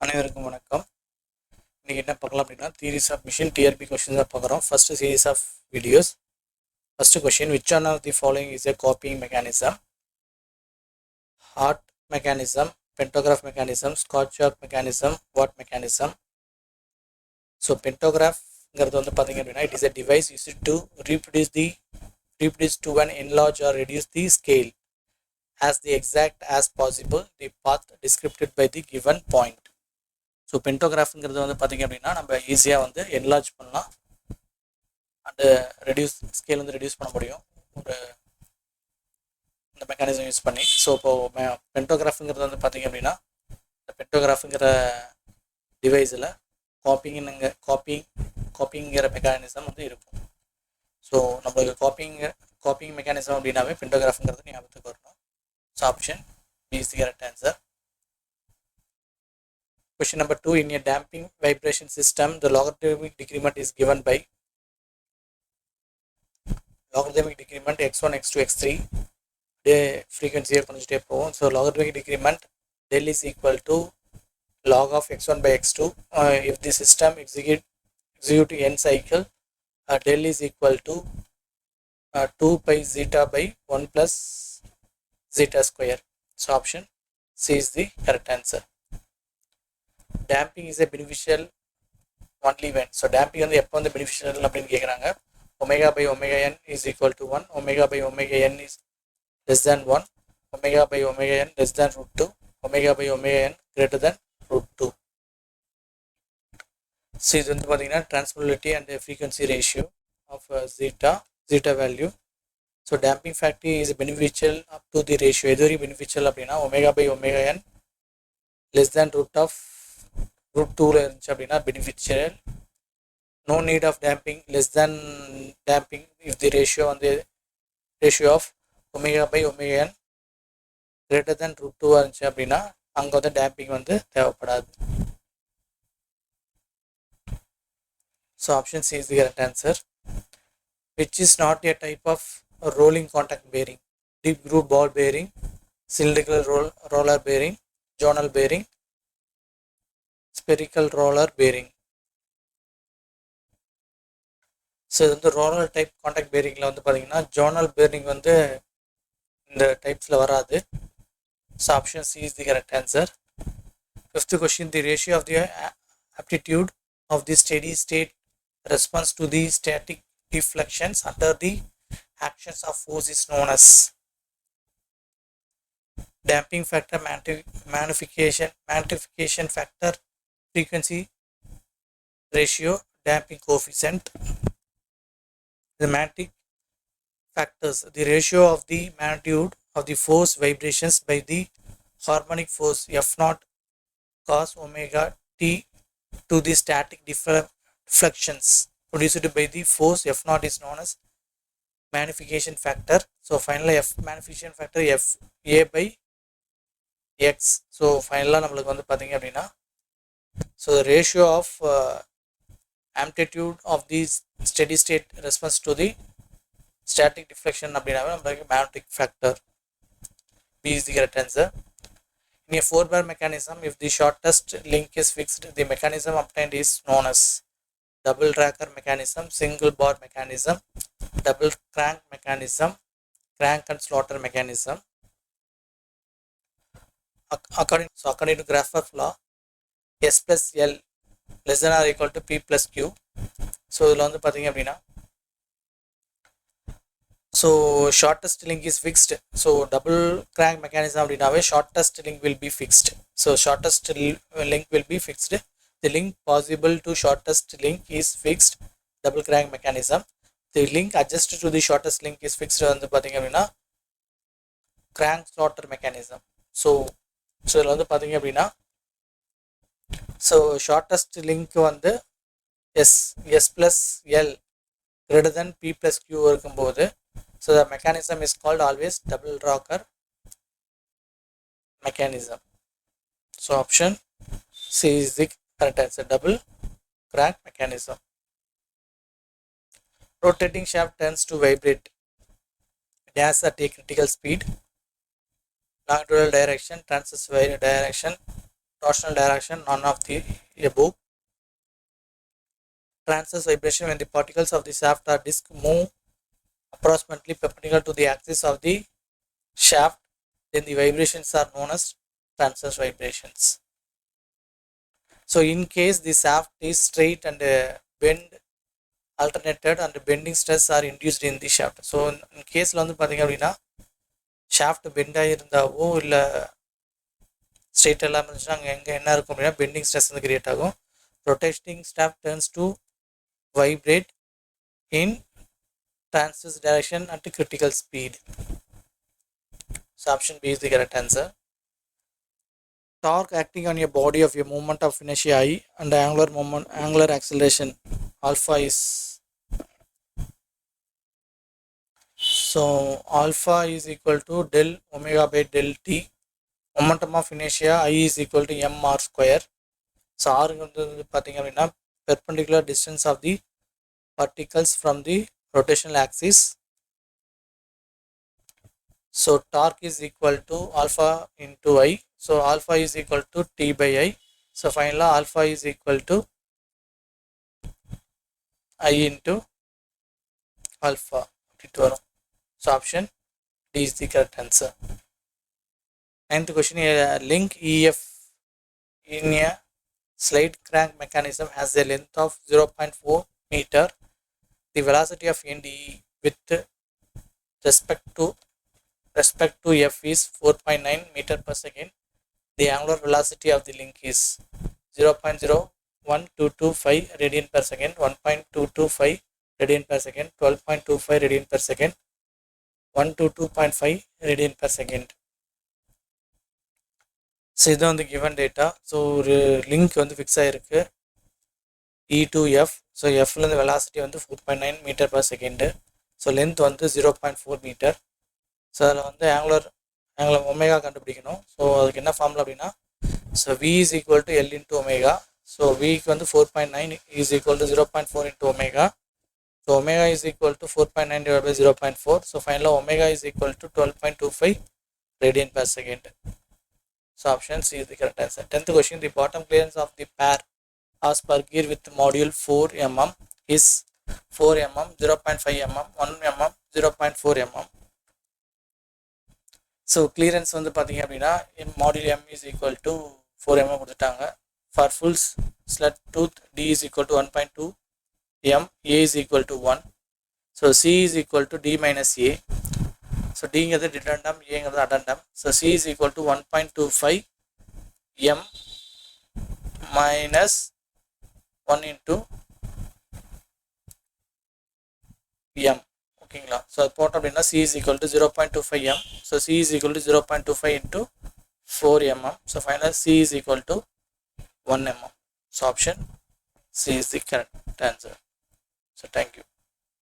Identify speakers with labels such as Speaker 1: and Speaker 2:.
Speaker 1: அனைவருக்கும் வணக்கம். இன்னைக்கு என்ன பார்க்கலாம் அப்படின்னா theories of machine TRB questions தான் பார்க்குறோம். First series of videos. First question, which one of the following is a copying mechanism? Hart mechanism, pantograph mechanism, scotch mechanism, what mechanism? So பென்டோகிராஃப்ங்கிறது வந்து பார்த்தீங்க அப்படின்னா it is a device use to reproduce to an enlarge or reduce the scale as the exact as possible the path described by the given point. So பென்டோகிராஃப்ங்கிறது வந்து பார்த்திங்க அப்படின்னா நம்ம ஈஸியாக வந்து என்லார்ஜ் பண்ணலாம் அண்டு ரெடியூஸ் ஸ்கேல் வந்து reduce பண்ண முடியும் ஒரு இந்த மெக்கானிசம் யூஸ் பண்ணி. ஸோ இப்போது பென்டோகிராஃப்ங்கிறது வந்து பார்த்திங்க அப்படின்னா இந்த பென்டோகிராஃப்ங்கிற டிவைஸில் காப்பிங்கிற மெக்கானிசம் வந்து இருக்கும். ஸோ நம்மளுக்கு காப்பிங் மெக்கானிசம் அப்படின்னாவே பென்டோகிராஃப்ங்கிறது ஞாபகத்துக்கு வரணும். So option B is the correct answer. Question number 2, in a damping vibration system, the logarithmic decrement is given by logarithmic decrement x1, x2, x3. Frequency conjugate poem. So logarithmic decrement del is equal to log of x1 by x2. If the system execute n cycle, del is equal to 2 pi zeta by 1 plus zeta square. So option C is the correct answer. Damping is a beneficial only when. So damping வந்து எப்போ வந்து beneficial அப்படின்னு கேட்குறாங்க. Omega by omega n is equal to 1. Omega by omega n is less than 1. Omega by omega n less than root 2. Omega by omega n greater than root 2. So இது வந்து பார்த்தீங்கன்னா transmissibility and frequency ratio of zeta value. So damping factor is beneficial up to the ratio. எது வரைக்கும் beneficial அப்படின்னா omega by omega n less than root 2 இருந்துச்சு அப்படின்னா beneficial. No need of damping, less than damping if the ratio of omega by omega n greater than root 2 இருந்துச்சு அப்படின்னா அங்கே வந்து damping வந்து தேவைப்படாது. So option C is the correct answer. Which is not a type of rolling contact bearing? Deep groove ball bearing, cylindrical roller bearing, zonal bearing, spherical roller bearing. So இது வந்து roller type contact பேரிங்கில் வந்து பார்த்தீங்கன்னா zonal bearing வந்து இந்த டைப்ஸில் வராது. So option C is the correct answer. Fifth question, the ratio of the aptitude of the steady state response to the static deflections under the actions of force is known as damping factor, magnification factor, frequency ratio, damping coefficient. The magnetic factors, the ratio of the magnitude of the force vibrations by the harmonic force F0 cos omega t to the static deflections produced by the force F0 is known as magnification factor. So finally magnification factor F a by x. So finally நம்மளுக்கு வந்து பார்த்தீங்க அப்படின்னா so the ratio of amplitude of the steady state response to the static deflection அப்படின்னாவே நம்மளுக்கு magnetic factor. B is the correct answer. In a 4-bar mechanism, if the shortest link is fixed, the mechanism obtained is known as double tracker mechanism, single bar mechanism, double crank mechanism, crank and slaughter mechanism. According to Grashof law, S plus L less than or equal to P plus Q. So இதில் வந்து பார்த்தீங்க அப்படின்னா so shortest link is fixed. So double crank mechanism அப்படின்னாவே shortest link will be fixed. So shortest link will be fixed. The link possible to shortest link is fixed double crank mechanism. The link adjust to the shortest link is fixed வந்து பார்த்தீங்க அப்படின்னா crank slaughter mechanism. So இதில் வந்து பார்த்தீங்க அப்படின்னா so shortest link வந்து S plus L greater than P plus Q இருக்கும்போது so the mechanism is called always double rocker mechanism. So option C is the correct answer, double crank mechanism. Rotating shaft tends to vibrate. It has a critical speed, longitudinal direction, transverse direction, Torsional direction, none of the above. Transverse vibration, when the particles of the shaft or disc move approximately perpendicular to the axis of the shaft, then the vibrations are known as transverse vibrations. So in case the shaft is straight and bend alternated and bending stress are induced in the shaft. So in case வந்து பாத்தீங்க அப்படின்னா shaft bend ஆயிருந்தாவோ இல்லை straight எல்லாம் இருந்துச்சுன்னா அங்கே எங்கே என்ன இருக்கும் அப்படின்னா பெண்டிங் ஸ்ட்ரெஸ் வந்து கிரியேட் ஆகும். Rotating shaft turns to vibrate in transverse direction at critical speed. So option B is the correct answer. Torque acting on a body of a movement of inertia I and angular acceleration alpha is, so alpha is equal to del omega by del t. Momentum of inertia I is equal to m r square. So r வந்து பார்த்தீங்க அப்படின்னா perpendicular distance of the particles from the rotational axis. So torque is equal to alpha into I. So alpha is equal to t by I. So finally alpha is equal to I into alpha. So option D is the correct answer. 9th question, a link EF in a slide crank mechanism has a length of 0.4 meter. The velocity of NDE with respect to F is 4.9 meter per second. The angular velocity of the link is 0.01225 radian per second, 1.225 radian per second, 12.25 radian per second, 122.5 radian per second. So இதுதான் வந்து given data. So ஒரு link வந்து ஃபிக்ஸ் ஆகிருக்கு E to F. So எஃப்லேருந்து velocity வந்து 4.9 metre per second. So length வந்து 0.4 metre. So அதில் வந்து ஆங்குலர் ஒமேகா கண்டுபிடிக்கணும். ஸோ அதுக்கு என்ன ஃபார்முலா அப்படின்னா, so V is equal to L into omega. So விக்கு வந்து 4.9 is equal to 0.4 into omega. So omega is equal to 4.9 divide by 0.4. So ஃபைனலாக omega is equal to 12.25 radian per second. So option C is the correct answer. 10th question, the bottom clearance of the pair as per gear with module 4 mm is 4 mm, 0.5 mm, 1 mm, 0.4 mm. So clearance வந்து பார்த்தீங்க அப்படின்னா module M is equal to 4 mm கொடுத்துட்டாங்க. For full slut tooth D is equal to 1.2 m, A is equal to 1. So C is equal to D minus A. So D is the dedendum, A is the addendum. So C is equal to 1.25 m minus 1 into m. ஓகேங்களா? So அது போட்டோம் அப்படின்னா C is equal to 0.25 m. So C is equal to 0.25 into 4 mm. So finally C is equal to 1 mm. So option C is the correct answer. So thank you.